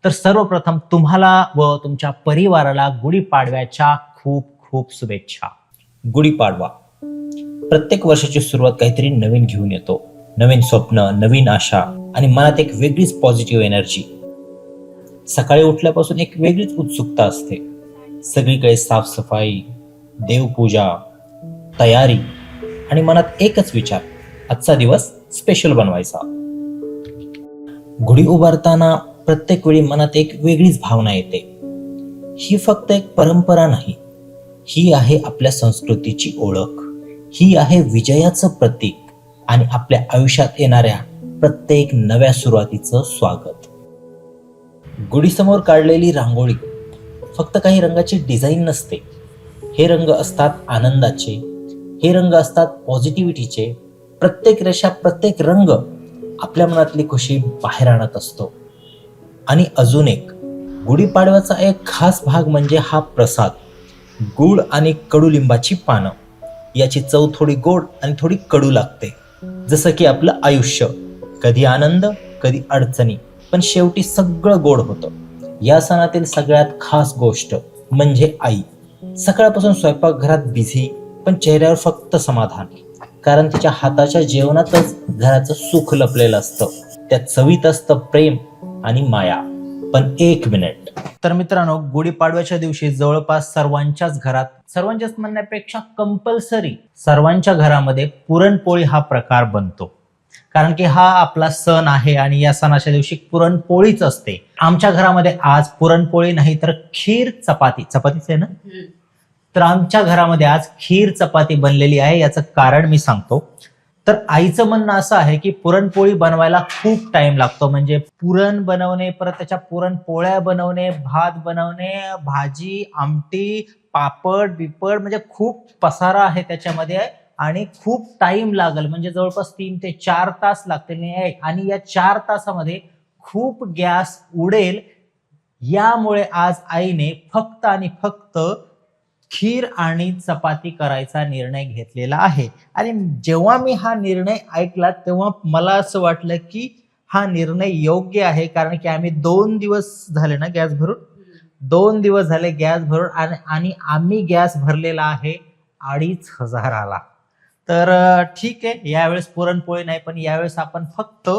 तर सर्वप्रथम तुम्हाला व तुमच्या परिवाराला गुढीपाडव्याच्या खूप खूप शुभेच्छा. गुढीपाडवा प्रत्येक वर्षाची सुरुवात काहीतरी नवीन घेऊन येतो. नवीन स्वप्न, नवीन आशा आणि मनात एक वेगळीच पॉझिटिव्ह एनर्जी. सकाळी उठल्यापासून एक वेगळीच उत्सुकता असते. सगळीकडे साफसफाई, देवपूजा, तयारी आणि मनात एकच विचार, आजचा दिवस स्पेशल बनवायचा. गुढी उभारताना प्रत्येक वेळी मनात एक वेगळीच भावना येते. ही फक्त एक परंपरा नाही, ही आहे आपल्या संस्कृतीची ओळख. ही आहे विजयाचं प्रतीक आणि आपल्या आयुष्यात येणाऱ्या प्रत्येक नव्या सुरुवातीचं स्वागत. गुढीसमोर काढलेली रांगोळी फक्त काही रंगाची डिझाईन नसते. हे रंग असतात आनंदाचे, हे रंग असतात पॉझिटिव्हिटीचे. प्रत्येक रेषा, प्रत्येक रंग आपल्या मनातली खुशी बाहेर आणत असतो. आणि अजून एक गुढीपाडव्याचा एक खास भाग म्हणजे हा प्रसाद, गूळ आणि कडुलिंबाची पानं. याची चव थोडी गोड आणि थोडी कडू लागते, जसं की आपलं आयुष्य. कधी आनंद, कधी अडचणी, पण शेवटी सगळं गोड होतं. या सणातील सगळ्यात खास गोष्ट म्हणजे आई. सकाळपासून स्वयंपाकघरात बिझी, पण चेहऱ्यावर फक्त समाधान. कारण तिच्या हाताच्या जेवणातच घराचं सुख लपलेलं असतं. त्या चवीत असतं प्रेम आणि माया. पण एक मिनिट, तर मित्रांनो, गुढीपाडव्याच्या दिवशी जवळपास सर्वांच्याच घरात, सर्वांच्याच म्हणण्यापेक्षा कंपल्सरी सर्वांच्या घरामध्ये पुरणपोळी हा प्रकार बनतो. कारण की हा आपला सण आहे आणि या सणाच्या दिवशी पुरणपोळीच असते. आमच्या घरामध्ये आज पुरणपोळी नाही तर खीर चपातीच आहे ना. तर आमच्या घरामध्ये आज खीर चपाती बनलेली आहे. याचं कारण मी सांगतो. तर आईचं म्हणणं असं आहे की पुरणपोळी बनवायला खूप टाइम लागतो. म्हणजे पुरण बनवणे, परत त्याच्या पुरणपोळ्या बनवणे, भात बनवणे, भाजी, आमटी, पापड बिपड, म्हणजे खूप पसारा आहे त्याच्यामध्ये आणि खूप टाइम लागेल. म्हणजे जवळपास 3 ते 4 तास लागतील. आणि या 4 तासामध्ये खूप गॅस उडेल. यामुळे आज आईने फक्त आणि फक्त खीर आणि चपाती करायचा निर्णय घेतलेला आहे. आणि जेव्हा मी हा निर्णय ऐकला तेव्हा मला असं वाटलं की हा निर्णय योग्य आहे. कारण की आम्ही 2 दिवस झाले ना गॅस भरून, 2 दिवस झाले गॅस भरून आणि आम्ही गॅस भरलेला आहे 2500 तर ठीक आहे, यावेळेस पुरणपोळी नाही, पण यावेळेस आपण फक्त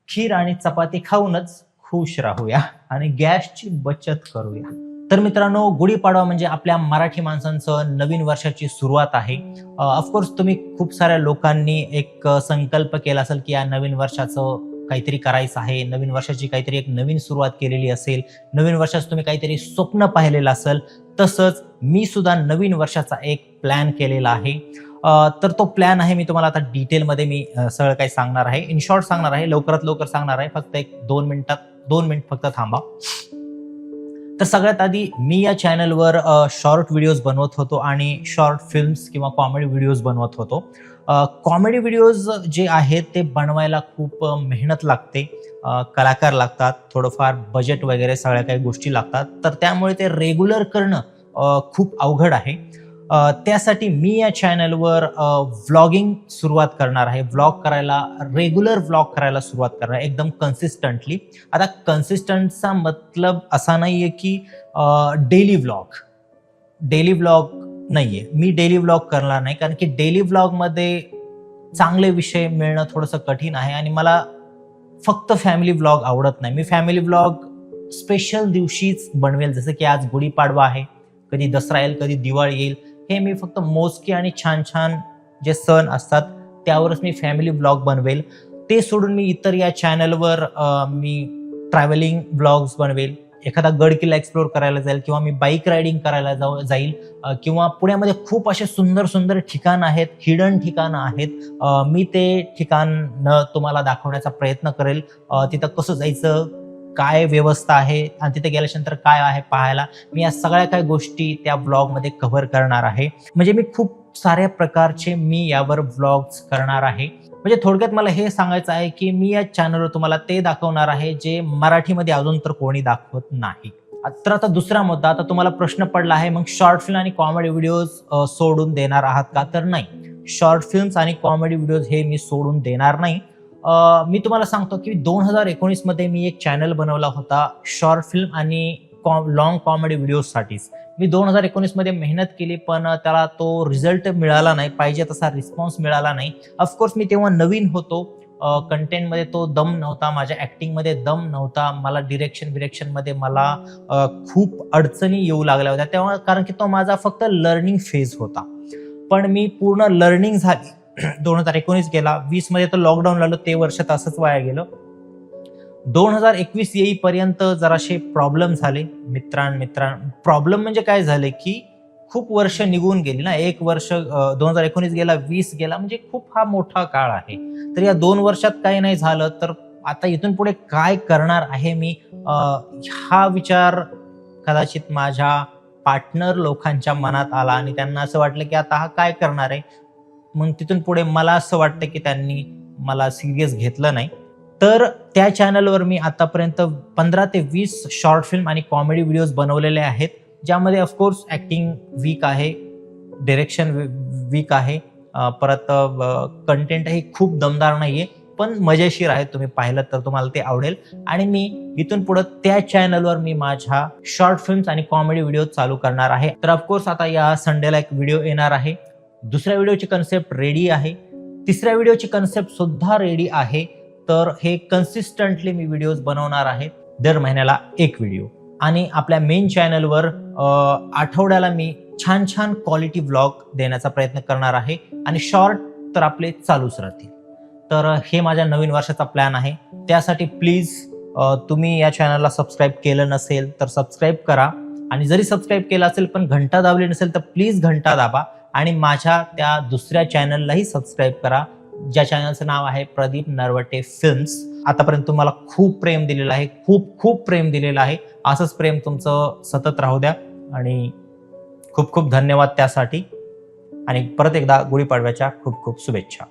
खीर आणि चपाती खाऊनच खुश राहूया आणि गॅसची बचत करूया. तर मित्रांनो, गुढीपाडवा म्हणजे आपल्या मराठी माणसांचं नवीन वर्षाची सुरुवात आहे. ऑफकोर्स तुम्ही खूप साऱ्या लोकांनी एक संकल्प केला असेल की या नवीन वर्षाचं काहीतरी करायचं आहे, नवीन वर्षाची काहीतरी एक नवीन सुरुवात केलेली असेल, नवीन वर्षाचं तुम्ही काहीतरी स्वप्न पाहिलेलं असेल. तसंच मी सुद्धा नवीन वर्षाचा एक प्लॅन केलेला आहे. तर तो प्लॅन आहे, मी तुम्हाला आता डिटेलमध्ये मी सगळं काही सांगणार आहे. इन शॉर्ट सांगणार आहे, लवकरात लवकर सांगणार आहे. फक्त एक 2 मिनिट फक्त थांबा. तर सगळ्यात आधी मी या चॅनलवर शॉर्ट व्हिडिओज बनवत होतो आणि शॉर्ट फिल्म्स किंवा कॉमेडी व्हिडिओज बनवत होतो. कॉमेडी व्हिडिओज जे आहेत ते बनवायला खूप मेहनत लागते, कलाकार लागतात, थोडंफार बजेट वगैरे सगळ्या काही गोष्टी लागतात. तर त्यामुळे ते रेग्युलर करणं खूप अवघड आहे. त्यासाठी मी या चॅनलवर व्लॉगिंग सुरुवात करणार आहे. रेग्युलर व्लॉग करायला सुरुवात करणार आहे, एकदम कन्सिस्टंटली. आता कन्सिस्टंटचा मतलब असा नाहीये की डेली व्लॉग नाहीये. मी डेली व्लॉग करणार नाही, कारण की डेली व्लॉगमध्ये चांगले विषय मिळणं थोडंसं कठीण आहे आणि मला फक्त फॅमिली व्लॉग आवडत नाही. मी फॅमिली व्लॉग स्पेशल दिवशीच बनवेल, जसं की आज गुढीपाडवा आहे, कधी दसरा येईल, कधी दिवाळी येईल. हे मी फक्त मोजके आणि छान छान जे सण असतात त्यावरच मी फॅमिली व्लॉग बनवेल. ते सोडून मी इतर या चॅनलवर मी ट्रॅव्हलिंग व्लॉग्स बनवेल, एखादा गड किल्ला एक्सप्लोर करायला जाईल, किंवा मी बाईक रायडिंग करायला जाईल, किंवा पुण्यामध्ये खूप असे सुंदर सुंदर ठिकाणं आहेत, हिडन ठिकाणं आहेत. मी ते ठिकाण तुम्हाला दाखवण्याचा प्रयत्न करेल. तिथं कसं जायचं, काय व्यवस्था आहे आणि तिथे गेल्यानंतर काय आहे पाहायला, मी या सगळ्या काही गोष्टी त्या व्लॉगमध्ये कव्हर करणार आहे. म्हणजे मी खूप साऱ्या प्रकारचे मी यावर व्लॉग्स करणार आहे. म्हणजे थोडक्यात मला हे सांगायचं आहे की मी या चॅनलवर तुम्हाला ते दाखवणार आहे जे मराठीमध्ये अजून तर कोणी दाखवत नाही. तर आता दुसरा मुद्दा, आता तुम्हाला प्रश्न पडला आहे, मग शॉर्ट फिल्म आणि कॉमेडी व्हिडिओज सोडून देणार आहात का? तर नाही, शॉर्ट फिल्म्स आणि कॉमेडी व्हिडिओज हे मी सोडून देणार नाही. मी तुम्हाला सांगतो की 2019 मध्ये मी एक चॅनल बनवला होता शॉर्ट फिल्म आणि लॉंग कॉमेडी व्हिडिओसाठीच. मी 2019 मध्ये मेहनत केली, पण त्याला तो रिझल्ट मिळाला नाही, पाहिजे तसा रिस्पॉन्स मिळाला नाही. ऑफकोर्स मी तेव्हा नवीन होतो, कंटेंटमध्ये तो दम नव्हता, माझ्या ॲक्टिंगमध्ये दम नव्हता, मला डिरेक्शनमध्ये मला खूप अडचणी येऊ लागल्या होत्या तेव्हा, कारण की तो माझा फक्त लर्निंग फेज होता. पण मी पूर्ण लर्निंग झाली. 2019 गेला, 20 मध्ये तर लॉकडाऊन लागलं, ते वर्ष तसंच वाया गेलं. 2021 येईपर्यंत जराशे प्रॉब्लेम झाले प्रॉब्लेम म्हणजे काय झाले की खूप वर्ष निघून गेली ना. एक वर्ष 2019 गेला, 20 गेला, म्हणजे खूप हा मोठा काळ आहे. तर या 2 वर्षात काही नाही झालं तर आता इथून पुढे काय करणार आहे मी, हा विचार कदाचित माझ्या पार्टनर लोकांच्या मनात आला आणि त्यांना असं वाटलं की आता हा काय करणार आहे. मग तिथून पुढे मला असं वाटतं की त्यांनी मला सिरियस घेतलं नाही. तर त्या चॅनलवर मी आतापर्यंत 15 ते 20 शॉर्ट फिल्म आणि कॉमेडी व्हिडिओज बनवलेले आहेत, ज्यामध्ये ऑफकोर्स ॲक्टिंग वीक आहे, डिरेक्शन वीक आहे, परत कंटेंटही खूप दमदार नाहीये, पण मजेशीर आहे. तुम्ही पाहिलं तर तुम्हाला ते आवडेल. आणि मी इथून पुढे त्या चॅनलवर मी माझ्या शॉर्ट फिल्म्स आणि कॉमेडी व्हिडिओ चालू करणार आहे. तर ऑफकोर्स आता या संडेला एक व्हिडिओ येणार आहे. दुसऱ्या व्हिडिओची कन्सेप्ट रेडी आहे, तिसऱ्या व्हिडिओची कन्सेप्ट सुद्धा रेडी आहे. तर हे कन्सिस्टंटली मी व्हिडिओज बनवणार आहे, दर महिन्याला एक व्हिडिओ. आणि आपल्या मेन चॅनलवर आठवड्याला मी छान छान क्वालिटी व्लॉग देण्याचा प्रयत्न करणार आहे आणि शॉर्ट तर आपले चालूच राहतील. तर हे माझ्या नवीन वर्षाचा प्लॅन आहे. त्यासाठी प्लीज तुम्ही या चॅनलला सबस्क्राईब केलं नसेल तर सबस्क्राईब करा, आणि जरी सबस्क्राईब केलं असेल पण घंटा दाबली नसेल तर प्लीज घंटा दाबा, आणि माझ्या त्या दुसऱ्या चॅनललाही सबस्क्राईब करा, ज्या चॅनलचं नाव आहे प्रदीप नरवटे फिल्म्स. आतापर्यंत तुम्हाला खूप प्रेम दिलेलं आहे, खूप खूप प्रेम दिलेलं आहे. असंच प्रेम तुमचं सतत राहू द्या, आणि खूप खूप धन्यवाद त्यासाठी. आणि परत एकदा गुढीपाडव्याच्या खूप खूप शुभेच्छा.